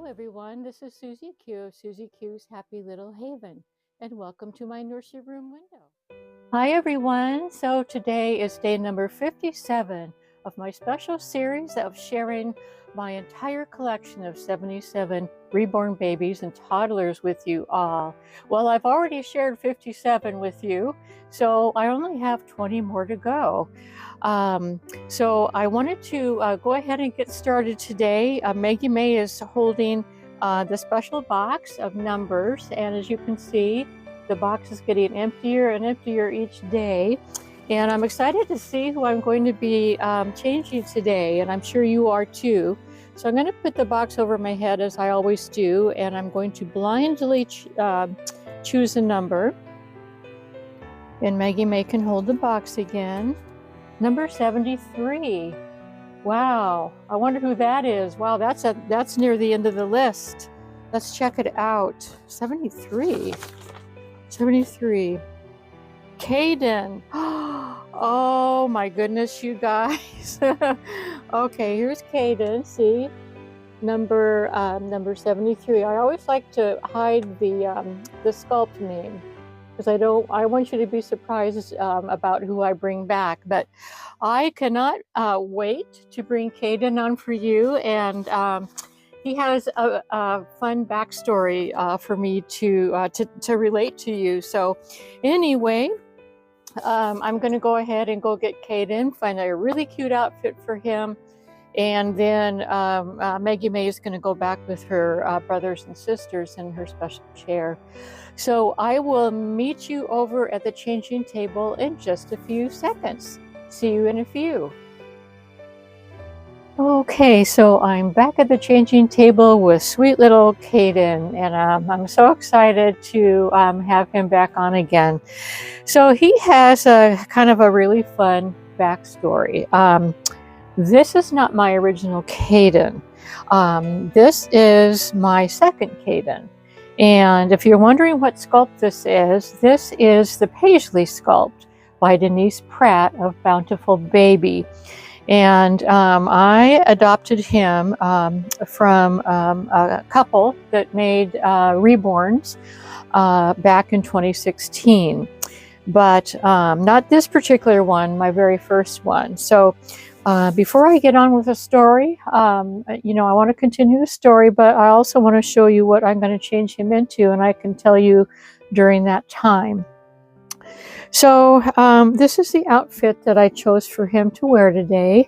everyone, this is Susie Q of Susie Q's Happy Little Haven, and welcome to my Nursery Room Window. Hi everyone, so today is day number 57 of my special series of sharing my entire collection of 77 reborn babies and toddlers with you all. Well, I've already shared 57 with you, so I only have 20 more to go. So I wanted to go ahead and get started today. Maggie May is holding the special box of numbers, and as you can see, the box is getting emptier and emptier each day. And I'm excited to see who I'm going to be changing today, and I'm sure you are too. So I'm going to put the box over my head as I always do, and I'm going to blindly choose a number. And Maggie May can hold the box again. Number 73. Wow, I wonder who that is. Wow, that's near the end of the list. Let's check it out. 73. 73. Kaden. Oh my goodness, you guys. Okay, here's Kaden. See, number 73. I always like to hide the sculpt name, because I want you to be surprised about who I bring back. But I cannot wait to bring Kaden on for you, and he has a fun backstory for me to relate to you. So anyway, I'm going to go ahead and go get Kaden, find a really cute outfit for him, and then Maggie May is going to go back with her brothers and sisters in her special chair. So I will meet you over at the changing table in just a few seconds. See you in a few. Okay, so I'm back at the changing table with sweet little Kaden, and I'm so excited to have him back on again. So he has a kind of a really fun backstory. This is not my original Kaden. This is my second Kaden. And if you're wondering what sculpt this is the Paisley sculpt by Denise Pratt of Bountiful Baby. And I adopted him from a couple that made Reborns back in 2016. But not this particular one, my very first one. So before I get on with the story, I want to continue the story, but I also want to show you what I'm going to change him into, and I can tell you during that time. So this is the outfit that I chose for him to wear today.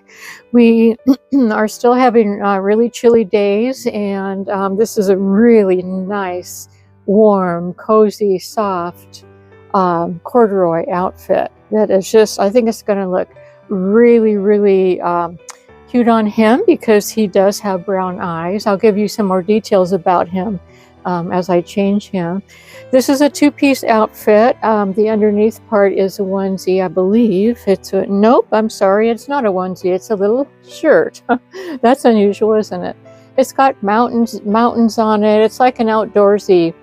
We are still having really chilly days, and this is a really nice, warm, cozy, soft corduroy outfit that is just, I think it's going to look really, really cute on him because he does have brown eyes. I'll give you some more details about him as I change him. This is a two-piece outfit. The underneath part is a onesie, I believe. Nope, I'm sorry, it's not a onesie. It's a little shirt. That's unusual, isn't it? It's got mountains on it. It's like an outdoorsy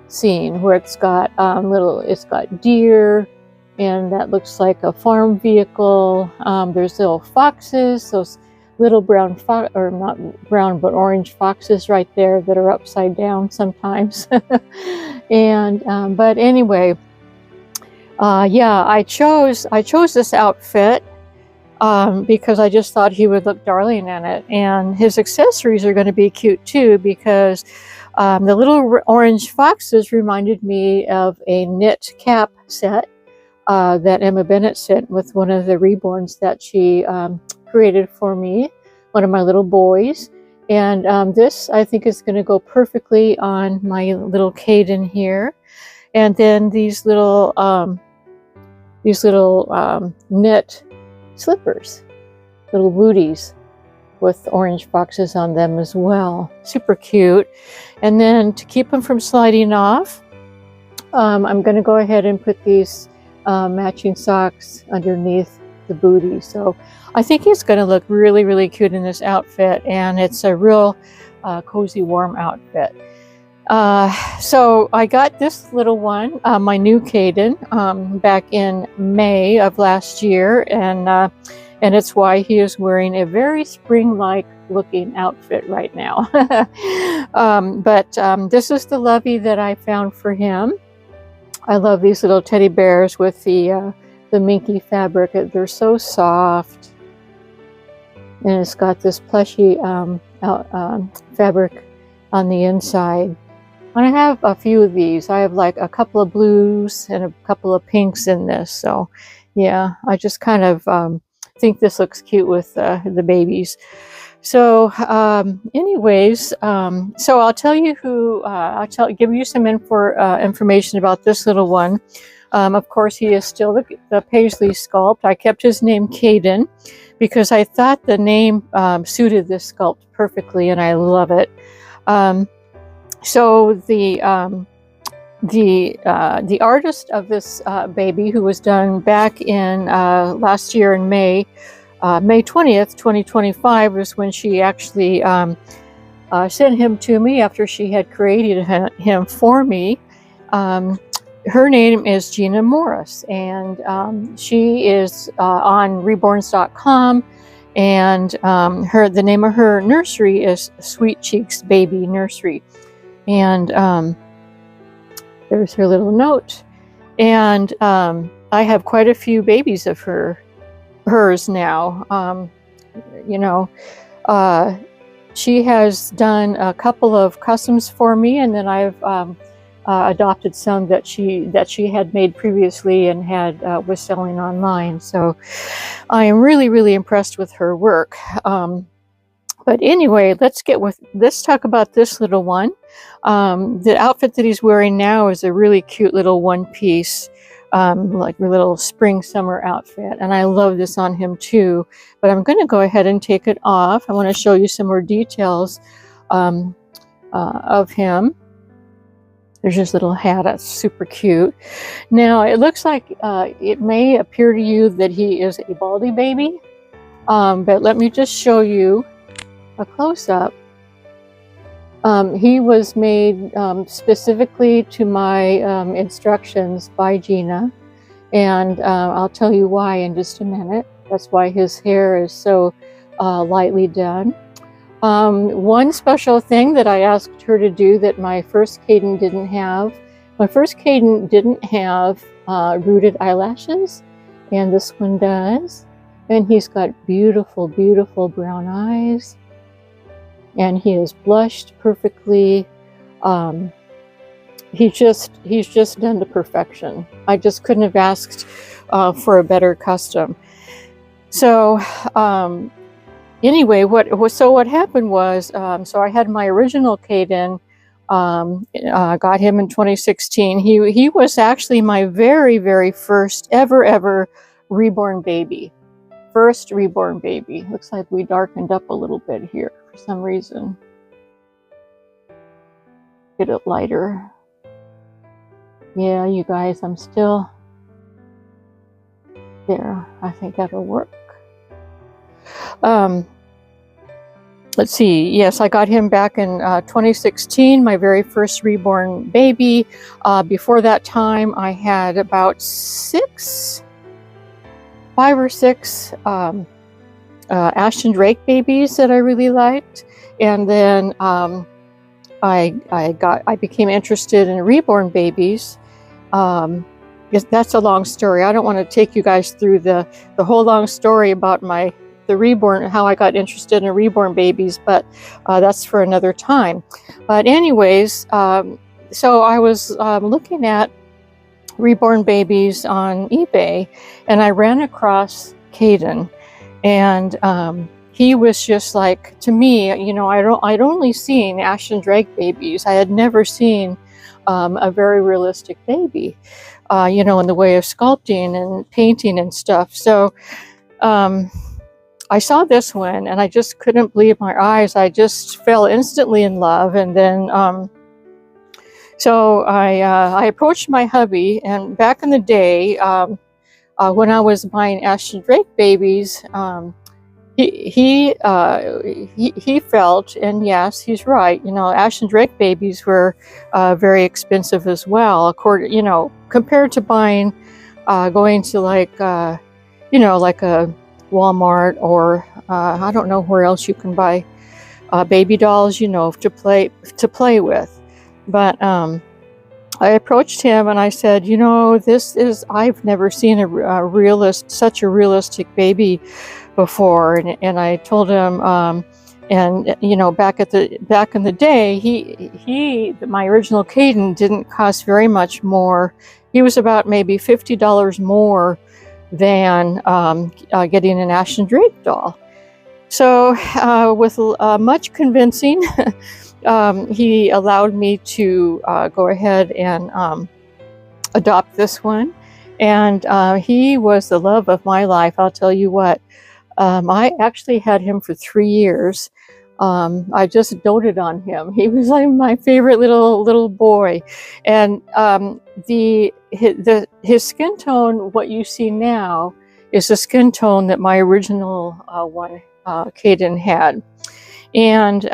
scene where it's got it's got deer, and that looks like a farm vehicle. There's little foxes, those little brown or not brown but orange foxes right there that are upside down sometimes. And but anyway, yeah, I chose this outfit because I just thought he would look darling in it, and his accessories are going to be cute too, because the little orange foxes reminded me of a knit cap set that Emma Bennett sent with one of the reborns that she created for me, one of my little boys. And this, I think, is going to go perfectly on my little Kaden here. And then these little knit slippers, little booties with orange foxes on them as well. Super cute. And then to keep them from sliding off, I'm going to go ahead and put these matching socks underneath the booty. So I think he's going to look really, really cute in this outfit, and it's a real cozy, warm outfit. So I got this little one, my new Kaden, back in May of last year, and it's why he is wearing a very spring-like looking outfit right now. This is the lovey that I found for him. I love these little teddy bears with the minky fabric. They're so soft, and it's got this plushy fabric on the inside. And I have a few of these. I have like a couple of blues and a couple of pinks in this. So yeah, I just kind of think this looks cute with the babies. So anyways, so I'll tell you who, give you some information about this little one. Of course, he is still the Paisley sculpt. I kept his name Kaden because I thought the name suited this sculpt perfectly, and I love it. So the artist of this baby, who was done back in last year in May 20th, 2025, was when she actually sent him to me after she had created him for me. Her name is Gina Morris, and she is on reborns.com, and the name of her nursery is Sweet Cheeks Baby Nursery. And there's her little note. And I have quite a few babies of hers now. You know, she has done a couple of customs for me, and then I've adopted some that she had made previously and was selling online. So I am really, really impressed with her work. But anyway, let's talk about this little one. The outfit that he's wearing now is a really cute little one-piece, like a little spring summer outfit. And I love this on him too, but I'm going to go ahead and take it off. I want to show you some more details of him. There's his little hat. That's super cute. Now, it looks like it may appear to you that he is a baldy baby, but let me just show you a close-up. He was made specifically to my instructions by Gina, and I'll tell you why in just a minute. That's why his hair is so lightly done. One special thing that I asked her to do that my first Kaden didn't have. My first Kaden didn't have rooted eyelashes, and this one does. And he's got beautiful, beautiful brown eyes. And he is blushed perfectly. He's just done to perfection. I just couldn't have asked for a better custom. So anyway, what happened was, so I had my original Kaden, got him in 2016. He was actually my very, very first ever reborn baby. First reborn baby. Looks like we darkened up a little bit here for some reason. Get it lighter. Yeah, you guys, I'm still there. I think that'll work. Let's see. Yes, I got him back in 2016, my very first reborn baby. Before that time, I had about 5 or 6 Ashton Drake babies that I really liked, and then I became interested in reborn babies. That's a long story. I don't want to take you guys through the whole long story about the reborn, how I got interested in reborn babies, but that's for another time. But anyways, so I was looking at reborn babies on eBay, and I ran across Kaden, and he was just like, to me, you know, I'd only seen Ashton Drake babies. I had never seen a very realistic baby, you know, in the way of sculpting and painting and stuff. So I saw this one, and I just couldn't believe my eyes. I just fell instantly in love, and then so I approached my hubby, and back in the day, when I was buying Ashton Drake babies, he felt, and yes, he's right, you know, Ashton Drake babies were very expensive as well, you know, compared to buying, going to like, you know, like a Walmart or I don't know where else you can buy baby dolls, you know, to play with. But I approached him and I said, you know, I've never seen such a realistic baby before. And I told him, and you know, back in the day, my original Kaden didn't cost very much more. He was about maybe $50 more than getting an Ashton Drake doll. So with much convincing, he allowed me to go ahead and adopt this one. And he was the love of my life, I'll tell you what. I actually had him for 3 years. I just doted on him. He was like my favorite little boy. And his skin tone, what you see now, is the skin tone that my original one, Kaden, had. And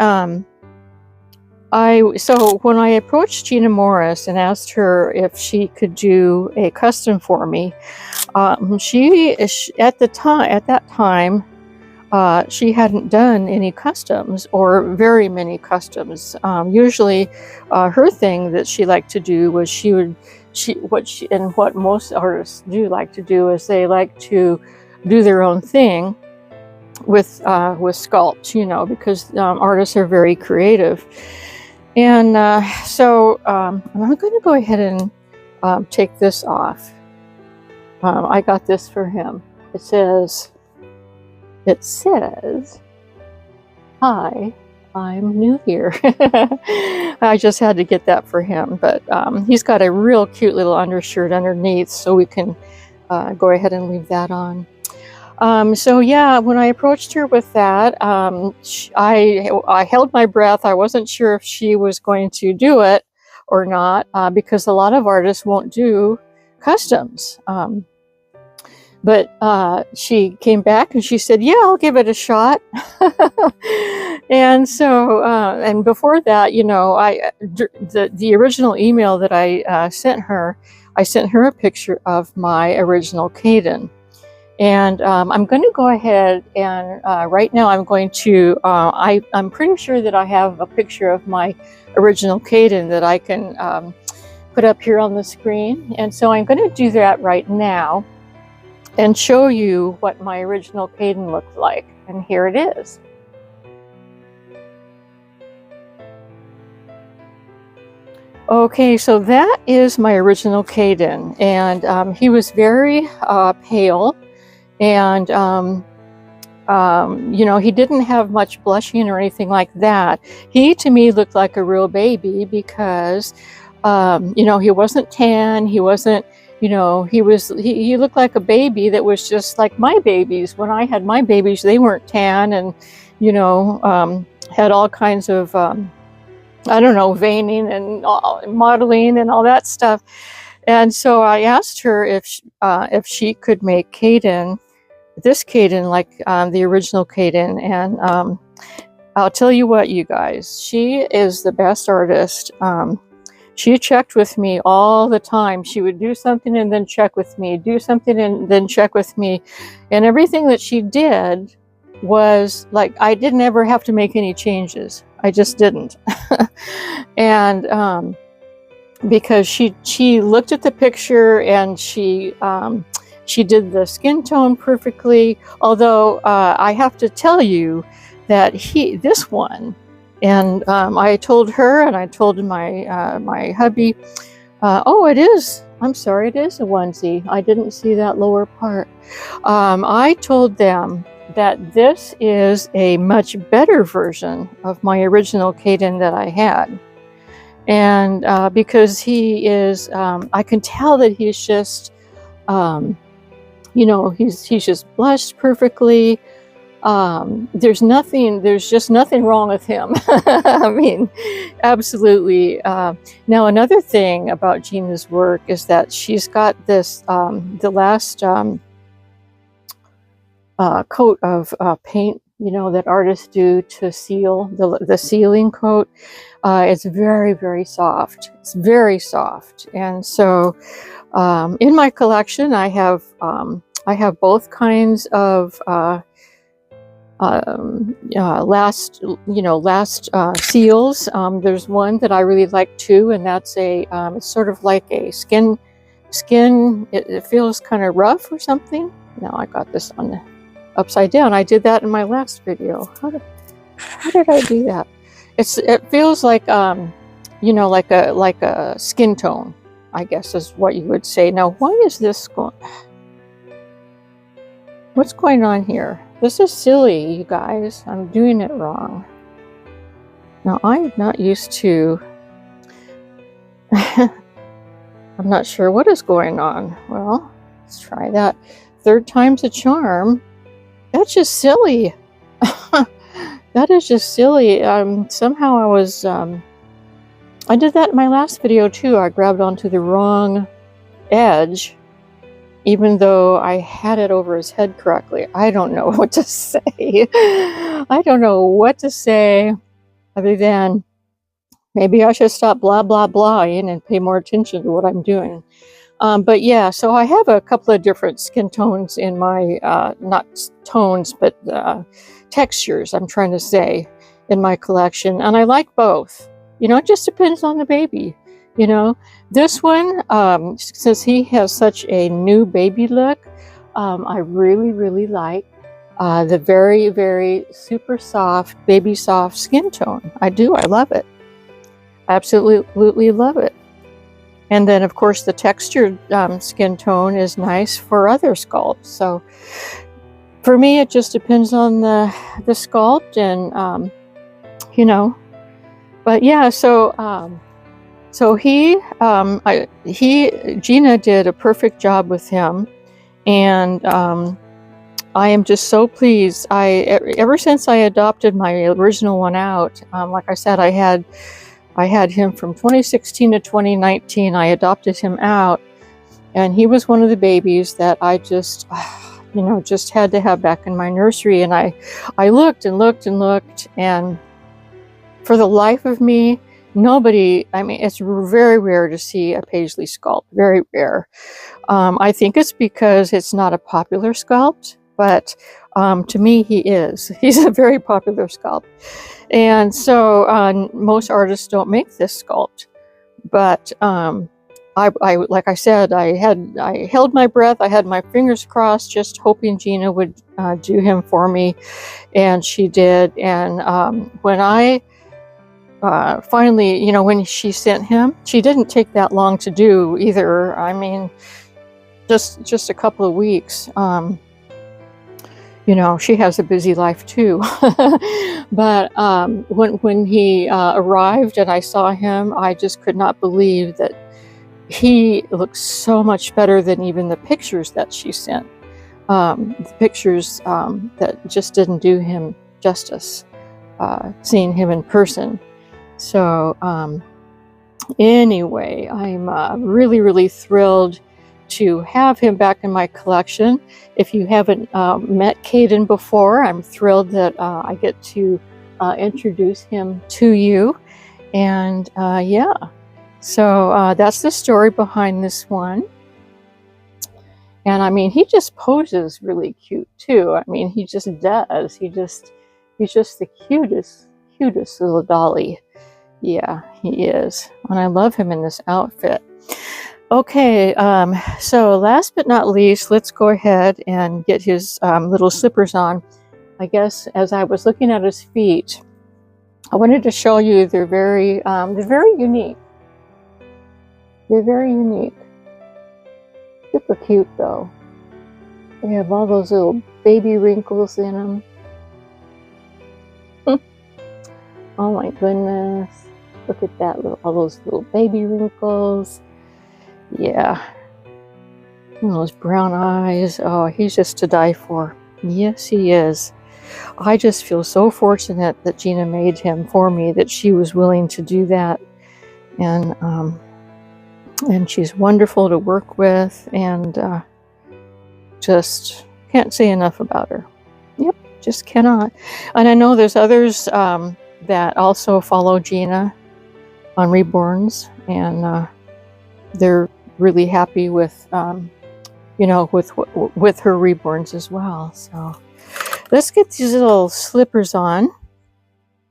so when I approached Gina Morris and asked her if she could do a custom for me, at that time, she hadn't done any customs or very many customs. Usually, her thing that she liked to do was what most artists do like to do is they like to do their own thing with sculpts, you know, because artists are very creative. And so I'm going to go ahead and take this off. I got this for him. It says, "Hi, I'm new here." I just had to get that for him, but he's got a real cute little undershirt underneath, so we can go ahead and leave that on. So yeah, when I approached her with that, I held my breath. I wasn't sure if she was going to do it or not, because a lot of artists won't do customs. But she came back and she said, "Yeah, I'll give it a shot." And so, and before that, you know, the original email that I sent her a picture of my original Kaden. And I'm going to go ahead and right now I'm going to, I'm pretty sure that I have a picture of my original Kaden that I can put up here on the screen. And so I'm going to do that right now and show you what my original Kaden looked like. And here it is. Okay, so that is my original Kaden. And he was very pale. And, you know, he didn't have much blushing or anything like that. He, to me, looked like a real baby because, you know, he wasn't tan. He wasn't, you know, he looked like a baby that was just like my babies. When I had my babies, they weren't tan and, you know, had all kinds of, I don't know, veining and modeling and all that stuff. And so I asked her if she could make this Kaden like the original Kaden. And I'll tell you what, you guys, she is the best artist. She checked with me all the time. She would do something and then check with me, do something and then check with me. And everything that she did was like, I didn't ever have to make any changes. I just didn't. And because she looked at the picture and she did the skin tone perfectly. Although I have to tell you that this one, and I told her and I told my hubby, oh, it is. I'm sorry, it is a onesie. I didn't see that lower part. I told them that this is a much better version of my original Kaden that I had. And because he is, I can tell that he's just, you know, he's just blushed perfectly. There's just nothing wrong with him. I mean, absolutely. Now, another thing about Gina's work is that she's got this, the last coat of paint, you know, that artists do to seal, the sealing coat. It's very, very soft. It's very soft. And so in my collection, I have both kinds of last seals. There's one that I really like too, and that's it's sort of like a skin. It feels kind of rough or something. Now I got this on the upside down. I did that in my last video. How did I do that? It feels like like a skin tone, I guess is what you would say. Now, why is this going? What's going on here? This is silly, you guys. I'm doing it wrong. Now, I'm not used to... I'm not sure what is going on. Well, let's try that. Third time's a charm. That's just silly. That is just silly. Somehow I was... I did that in my last video too. I grabbed onto the wrong edge, even though I had it over his head correctly. I don't know what to say. I don't know what to say other than maybe I should stop blah, blah, blahing and pay more attention to what I'm doing. But yeah, so I have a couple of different skin tones in my, not tones, but textures, I'm trying to say, in my collection. And I like both. It just depends on the baby. This one, since he has such a new baby look, I really, really like the very, very super soft, baby soft skin tone. I do. I love it. Absolutely love it. And then, of course, the textured skin tone is nice for other sculpts. So for me, it just depends on the sculpt and, But yeah, so Gina did a perfect job with him, and I am just so pleased. Ever since I adopted my original one out, like I said, I had him from 2016 to 2019. I adopted him out, and he was one of the babies that I just just had to have back in my nursery. And I looked and looked and looked, and for the life of me, nobody, it's very rare to see a Paisley sculpt, very rare. I think it's because it's not a popular sculpt, but to me, he is. He's a very popular sculpt. And so most artists don't make this sculpt. But like I said, I held my breath. I had my fingers crossed, just hoping Gina would do him for me. And she did. And when I finally, when she sent him, she didn't take that long to do either. Just a couple of weeks. She has a busy life too. But when he arrived and I saw him, I just could not believe that he looked so much better than even the pictures that she sent. The pictures that just didn't do him justice, seeing him in person. So anyway, I'm really, really thrilled to have him back in my collection. If you haven't met Kaden before, I'm thrilled that I get to introduce him to you. And yeah, so that's the story behind this one. And he just poses really cute too. He just does. He's just the cutest little dolly. Yeah, he is. And I love him in this outfit. Okay, so last but not least, let's go ahead and get his little slippers on. I guess as I was looking at his feet, I wanted to show you they're very unique. They're very unique. Super cute though. They have all those little baby wrinkles in them. Oh my goodness. Look at that, all those little baby wrinkles. Yeah. And those brown eyes. Oh, he's just to die for. Yes, he is. I just feel so fortunate that Gina made him for me, that she was willing to do that. And she's wonderful to work with, and just can't say enough about her. Yep, just cannot. And I know there's others that also follow Gina on Reborns, and they're really happy with with her Reborns as well. So Let's get these little slippers on.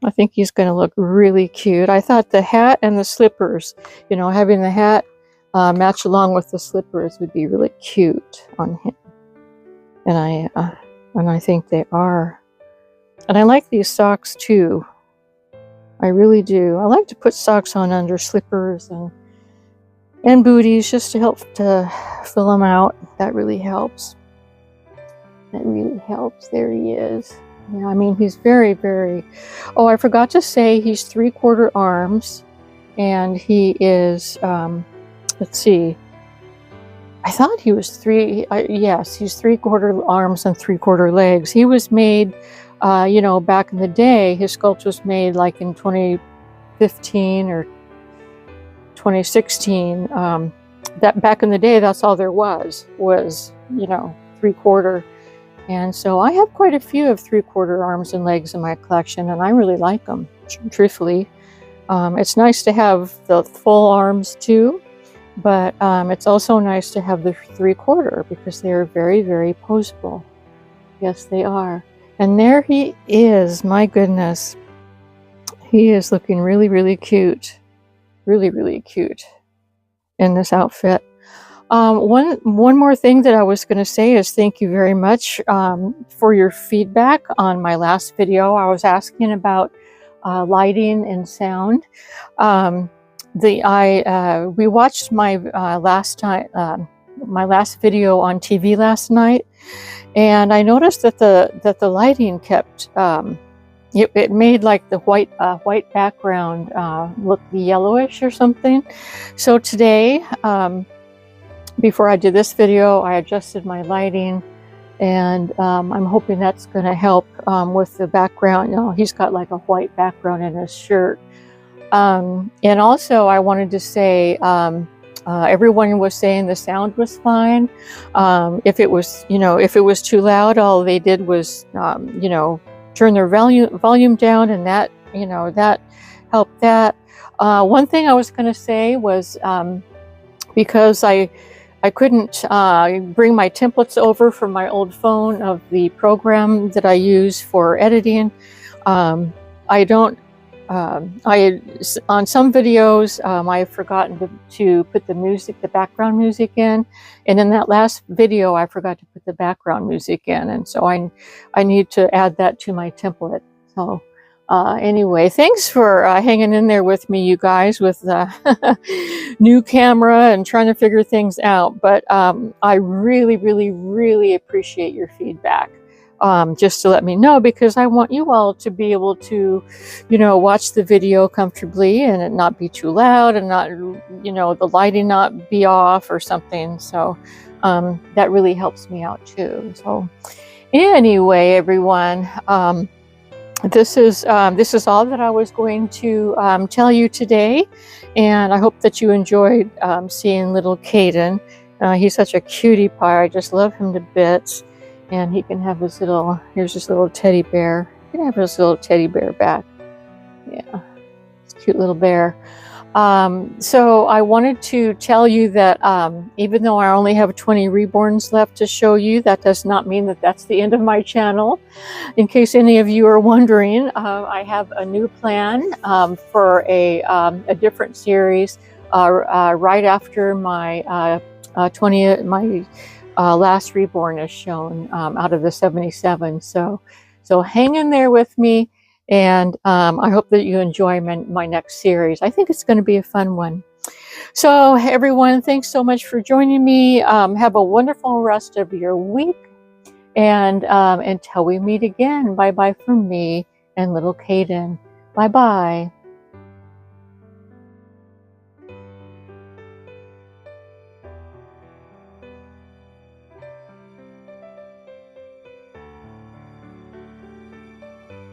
I think he's going to look really cute. I thought the hat and the slippers, you know, having the hat match along with the slippers would be really cute on him. And I think they are. And I like these socks too. I really do. I like to put socks on under slippers and booties just to help to fill them out. That really helps. That really helps. There he is. Yeah, I mean, he's very, very... Oh, I forgot to say he's 3/4 arms. And he is, let's see. I thought he was yes, he's 3/4 arms and 3/4 legs. He was made, you know, back in the day, his sculpt was made like in 2015 or 2016. That back in the day, that's all there was, you know, 3/4. And so I have quite a few of 3/4 arms and legs in my collection, and I really like them, truthfully. It's nice to have the full arms too, but it's also nice to have the 3/4 because they are very, very poseable. Yes, they are. And there he is. My goodness. He is looking really, really cute. Really, really cute in this outfit. One more thing that I was going to say is thank you very much for your feedback on my last video. I was asking about lighting and sound. We watched my my last video on TV last night, and I noticed that the lighting kept it made like the white background look yellowish or something. So today, before I did this video, I adjusted my lighting, and I'm hoping that's going to help with the background. You know, he's got like a white background in his shirt. And also I wanted to say, everyone was saying the sound was fine. If it was, you know, if it was too loud, all they did was, you know, turn their volume down, and that, you know, that helped that. One thing I was going to say was, because I couldn't bring my templates over from my old phone of the program that I use for editing. On some videos, I had forgotten to put the background music in, and in that last video, I forgot to put the background music in, and so I need to add that to my template. So anyway, thanks for hanging in there with me, you guys, with the new camera and trying to figure things out. But I really, really, really appreciate your feedback. Just to let me know, because I want you all to be able to, you know, watch the video comfortably and it not be too loud and not, you know, the lighting not be off or something. So that really helps me out too. So anyway, everyone, this is all that I was going to tell you today, and I hope that you enjoyed seeing little Kaden. He's such a cutie pie. I just love him to bits. And he can have his little, here's his little teddy bear. He can have his little teddy bear back. Yeah, it's a cute little bear. So I wanted to tell you that even though I only have 20 reborns left to show you, that does not mean that that's the end of my channel. In case any of you are wondering, I have a new plan for a different series right after my last reborn is shown out of the 77. So hang in there with me, and I hope that you enjoy my next series. I think it's going to be a fun one. So everyone, thanks so much for joining me. Have a wonderful rest of your week, and until we meet again, bye bye from me and little Kaden. Bye bye.